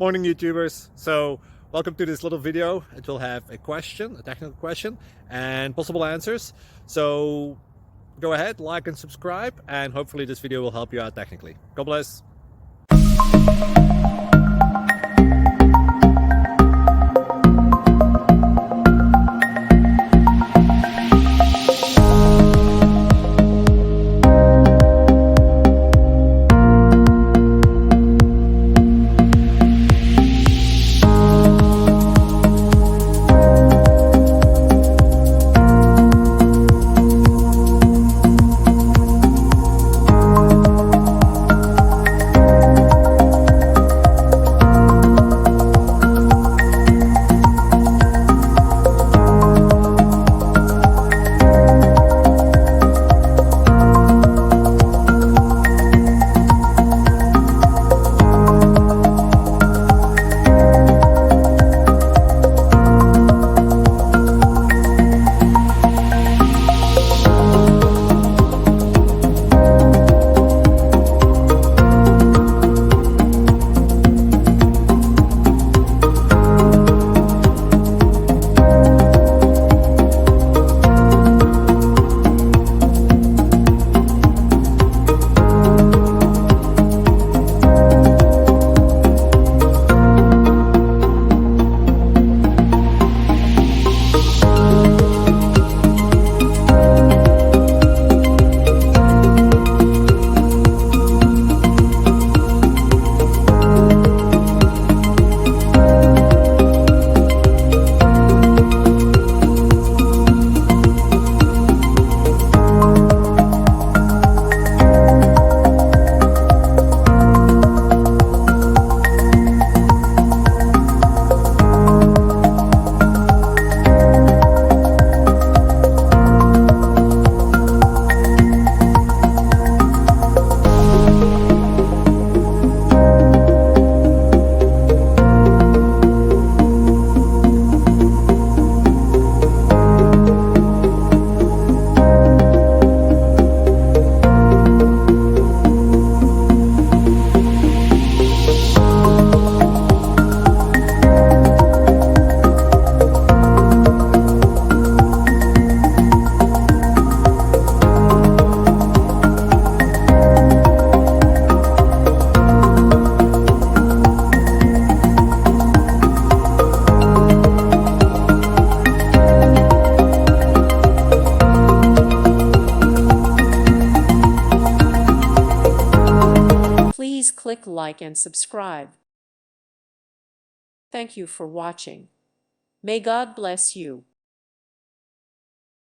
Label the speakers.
Speaker 1: Morning YouTubers. So welcome to this little video. It will have a question, a technical question, and possible answers. So go ahead, like and subscribe, and hopefully this video will help you out technically. God bless.
Speaker 2: Please click like and subscribe. Thank you for watching. May God bless you.